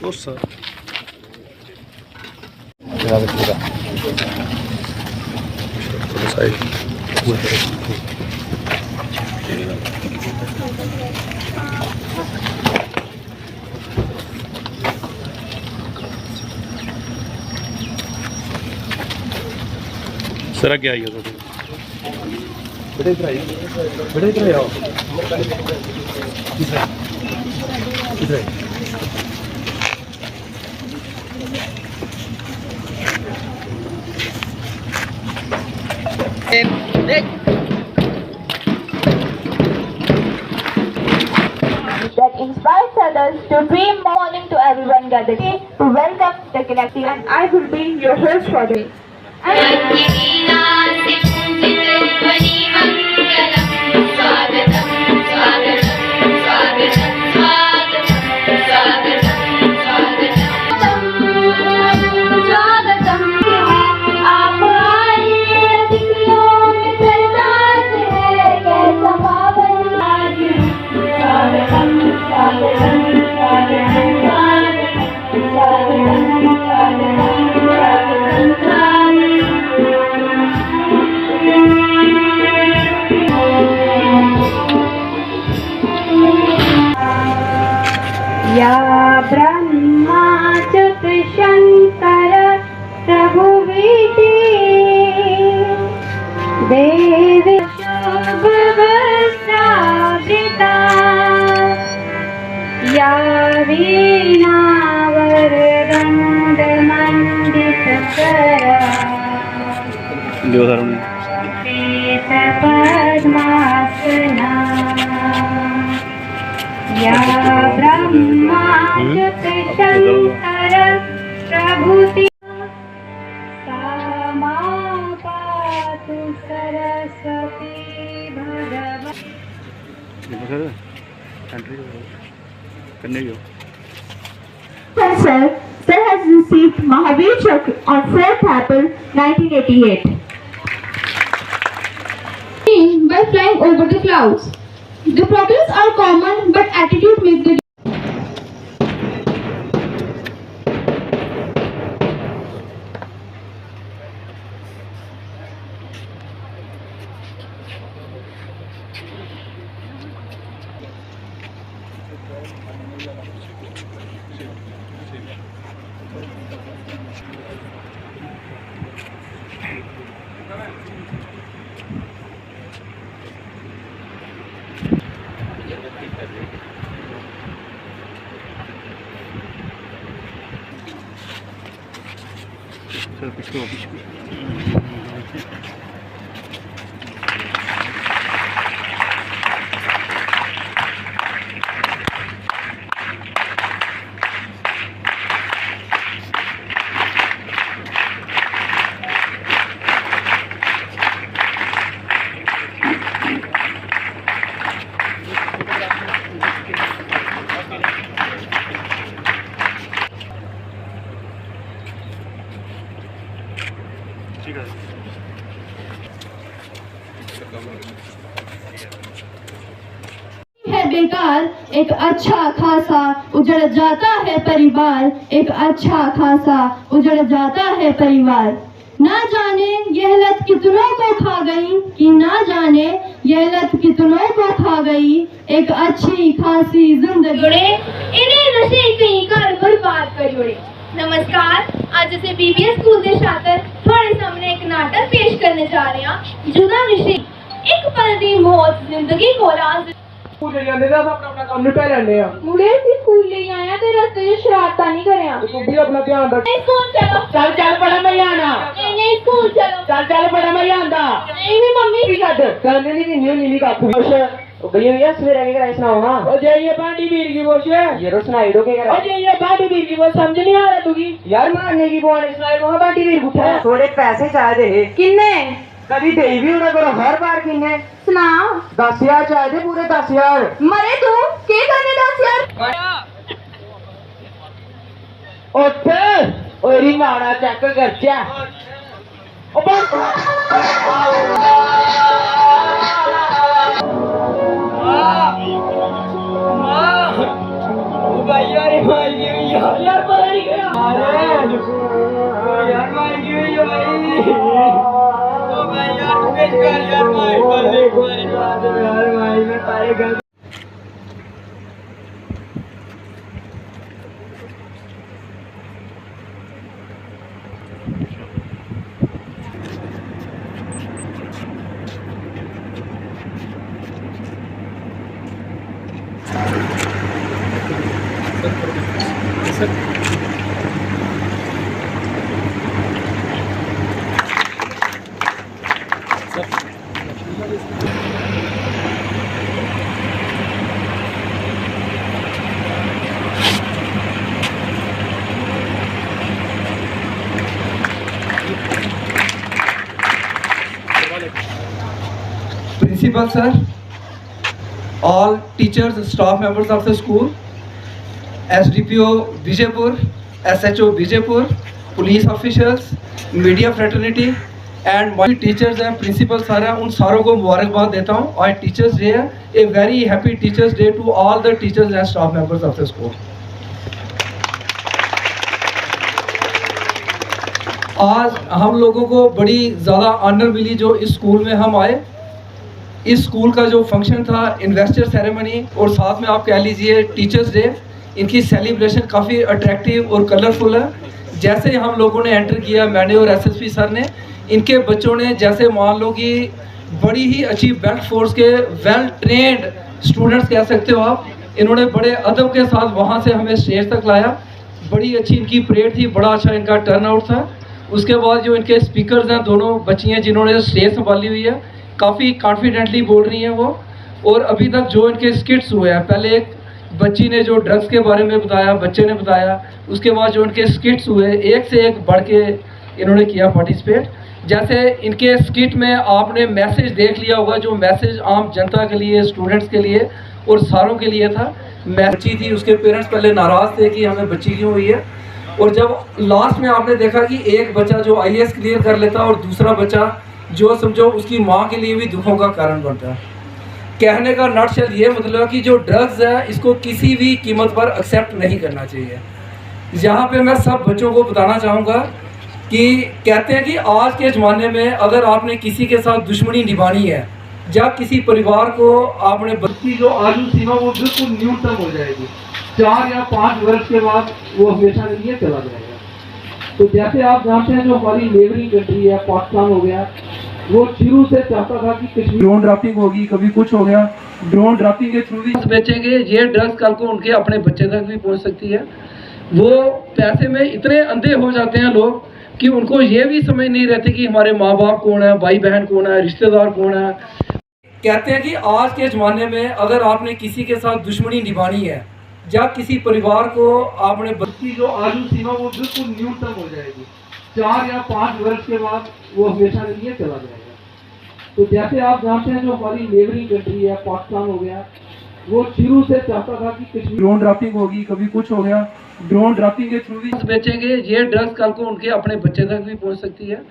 Nossa. Sai. Será que hay otro? Betul ya. That inspires others to dream. Morning to everyone gathered here to welcome the Galactic, and I will be your host for the day. या ब्रह्मा च्युत शंकर प्रभु देवी शुभ वस्त्रावृता या वीणा वरदंड मंडितकरा श्वेत पद्मासना या ब्रह्मा च्युत शंकर प्रभुति सा पातु Saraswati Bhagwati. Sir has received Mahavir Chakra on 4th April 1988 by flying over the clouds. The problems are common, but attitude makes the है बेकार एक अच्छा खासा उजड़ जाता है परिवार, एक अच्छा खासा उजड़ जाता है परिवार। ना जाने यह लत कितनों को खा गई, कि ना जाने यह लत कितनों को खा गई एक अच्छी खासी जिंदगी। इन्हें नशे कहीं घर बर्बाद कर जोड़े। नमस्कार, आज असे बीबीएस स्कूल के छात्र थोड़े सामने एक नाटक पेश करने जा रहे हैं। जुदा विषय एक पल दी मौत जिंदगी को राज स्कूल ले जाने दा अपना काम निपटा लेने आ। मुड़े सी स्कूल ले आया ते रास्ते च शरारता नहीं करया। तू भी अपना ध्यान रख। नहीं स्कूल चलो। चल चल पढ़ा मैं आना। नहीं स्कूल चलो। चल पढ़ा मैं आंदा। नहीं भी मम्मी की छੱਡ कहने नहीं काकू कुछ भैया सवेरे के कराई सुनाओ हां ओ जे ये बांडी वीर की बोश ये रो सुनाई दो के करा ओ जे ये बांडी वीर की बोश समझ नहीं आ रहा तुगी यार मारने की बोने सुनाई दो बांडी वीर उठा थोड़े पैसे चाहिए किन्ने कभी दे भी उड़ा करो हर बार किन्ने सुना 10,000 चाहिए पूरे 10,000 मरे तू के करने 10,000 ओथे ओरी मारा चेक कर जा ओ बस Principal sir, all teachers, staff members of the school, SDPO Bijapur, SHO Bijapur, police officials, media fraternity and my teachers and principal सारे उन सारों को मुबारकबाद देता हूँ और Teachers Day है, a very happy Teachers Day to all the teachers and staff members of the school. आज हम लोगों को बड़ी ज़्यादा ऑनर मिली जो इस स्कूल में हम आए। इस स्कूल का जो फंक्शन था इन्वेस्टर सेरेमनी और साथ में आप कह लीजिए टीचर्स डे, इनकी सेलिब्रेशन काफ़ी अट्रैक्टिव और कलरफुल है। जैसे हम लोगों ने एंटर किया, मैंने और एसएसपी सर ने, इनके बच्चों ने जैसे मान लो कि बड़ी ही अच्छी बेल्ट फोर्स के वेल ट्रेंड स्टूडेंट्स कह सकते हो आप, इन्होंने बड़े अदब के साथ वहाँ से हमें स्टेज तक लाया। बड़ी अच्छी इनकी परेड थी, बड़ा अच्छा इनका टर्न आउट था। उसके बाद जो इनके स्पीकर्स हैं, दोनों बच्चियाँ जिन्होंने स्टेज संभाली हुई है, काफ़ी कॉन्फिडेंटली बोल रही हैं वो। और अभी तक जो इनके स्किट्स हुए हैं, पहले एक बच्ची ने जो ड्रग्स के बारे में बताया, बच्चे ने बताया, उसके बाद जो इनके स्किट्स हुए एक से एक बढ़ के इन्होंने किया पार्टिसिपेट। जैसे इनके स्किट में आपने मैसेज देख लिया होगा, जो मैसेज आम जनता के लिए, स्टूडेंट्स के लिए और सारों के लिए था। बच्ची थी, उसके पेरेंट्स पहले नाराज़ थे कि हमें बच्ची क्यों हुई है, और जब लास्ट में आपने देखा कि एक बच्चा जो IAS क्लियर कर लेता और दूसरा बच्चा जो समझो उसकी माँ के लिए भी दुखों का कारण बनता है। कहने का नटशेल ये मतलब है कि जो ड्रग्स है इसको किसी भी कीमत पर एक्सेप्ट नहीं करना चाहिए। यहाँ पे मैं सब बच्चों को बताना चाहूँगा कि कहते हैं कि आज के ज़माने में अगर आपने किसी के साथ दुश्मनी निभानी है या किसी परिवार को आपने बच्ची जो आयु सीमा वो बिल्कुल न्यूनतम हो जाएगी, 4 या 5 वर्ष के बाद वो हमेशा के लिए चला जाएगा। तो जैसे आप जानते हैं जो हमारी नेबरिंग कंट्री है पाकिस्तान हो गया, वो शुरू से चाहता था कि कश्मीर ड्रोन ड्राफ्टिंग होगी, कभी कुछ हो गया, ड्रोन ड्राफ्टिंग के थ्रू भी बेचेंगे। ये ड्रग्स कल को उनके अपने बच्चे तक भी पहुंच सकती है। वो पैसे में इतने अंधे हो जाते हैं लोग कि उनको ये भी समझ नहीं रहती कि हमारे माँ बाप कौन है, भाई बहन कौन है, रिश्तेदार कौन है। कहते हैं कि आज के ज़माने में अगर आपने किसी के साथ दुश्मनी निभानी है या किसी परिवार को आपने बच्ची जो आयु सीमा वो बिल्कुल न्यूनतम हो जाएगी, 4 या 5 वर्ष के बाद वो हमेशा के लिए चला जाएगा। तो जैसे आप जानते हैं जो हमारी नेबरिंग कंट्री है पाकिस्तान हो गया, वो शुरू से चाहता था कि कश्मीर ड्रोन ड्राफ्टिंग होगी, कभी कुछ हो गया, ड्रोन ड्राफ्टिंग के थ्रू भी बेचेंगे। ये ड्रग्स कल को उनके अपने बच्चे तक भी पहुंच सकती है।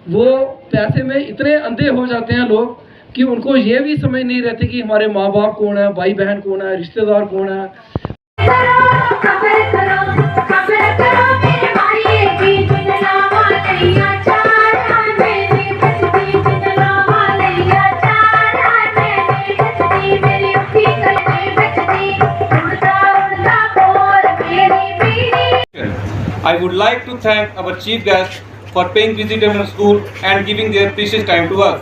वो पैसे में इतने अंधे हो जाते हैं लोग कि उनको ये भी समझ नहीं रहती कि हमारे माँ बाप कौन है, भाई बहन कौन है, रिश्तेदार कौन है। I would like to thank our chief guests for paying visit to our school and giving their precious time to us.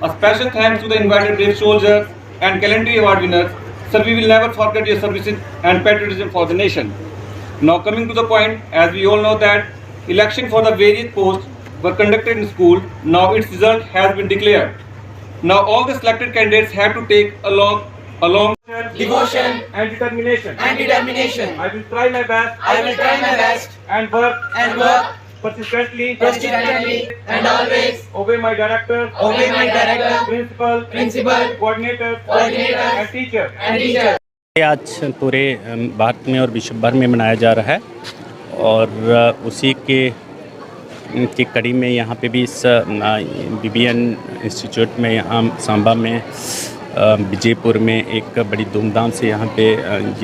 A special thanks to the invited brave soldiers and Gallantry Award winners. Sir, we will never forget your services and patriotism for the nation. Now coming to the point, as we all know that election for the various posts were conducted in school. Now its result has been declared. Now all the selected candidates have to take along devotion and determination. I will try my best and work persistently and always obey my director, principal, coordinator and teacher. आज पूरे भारत में और विश्व भर में मनाया जा रहा है और उसी की कड़ी में यहाँ पे भी इस BBN इंस्टीट्यूट में यहाँ सांबा में विजयपुर में एक बड़ी धूमधाम से यहाँ पे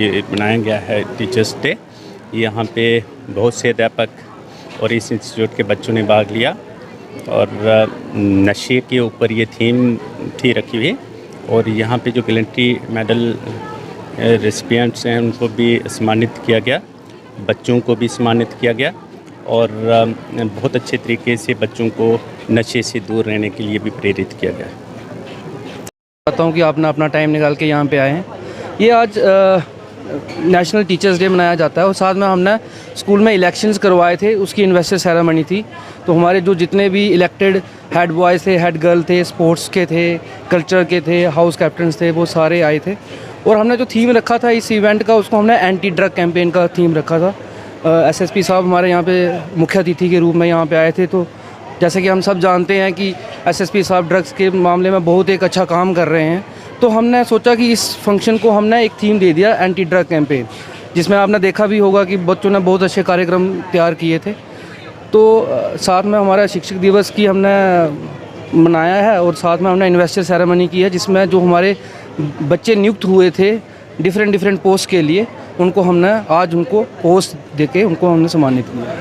ये मनाया गया है टीचर्स डे। यहाँ पे बहुत से अध्यापक और इस इंस्टीट्यूट के बच्चों ने भाग लिया और नशे के ऊपर ये थीम थी रखी हुई। और यहाँ पे जो गैलेंट्री मेडल रेसिपिएंट्स हैं उनको भी सम्मानित किया गया, बच्चों को भी सम्मानित किया गया और बहुत अच्छे तरीके से बच्चों को नशे से दूर रहने के लिए भी प्रेरित किया गया। चाहता हूँ कि आपने अपना टाइम निकाल के यहाँ पे आए हैं। ये आज नेशनल टीचर्स डे मनाया जाता है और साथ में हमने स्कूल में इलेक्शंस करवाए थे, उसकी इन्वेस्टर सेरेमनी थी। तो हमारे जो जितने भी इलेक्टेड हेड बॉयज़ थे, हेड गर्ल थे, स्पोर्ट्स के थे, कल्चर के थे, हाउस कैप्टन्स थे, वो सारे आए थे। और हमने जो थीम रखा था इस इवेंट का, उसको हमने एंटी ड्रग कैंपेन का थीम रखा था। एसएसपी साहब हमारे यहाँ पे मुख्य अतिथि के रूप में यहाँ पे आए थे। तो जैसे कि हम सब जानते हैं कि एसएसपी साहब ड्रग्स के मामले में बहुत एक अच्छा काम कर रहे हैं। तो हमने सोचा कि इस फंक्शन को हमने एक थीम दे दिया, एंटी ड्रग कैंपेन, जिसमें आपने देखा भी होगा कि बच्चों ने बहुत अच्छे कार्यक्रम तैयार किए थे। तो साथ में हमारा शिक्षक दिवस की हमने मनाया है और साथ में हमने इन्वेस्टर सेरेमनी की है, जिसमें जो हमारे बच्चे नियुक्त हुए थे डिफरेंट पोस्ट के लिए, उनको हमने आज उनको पोस्ट देके उनको हमने सम्मानित किया।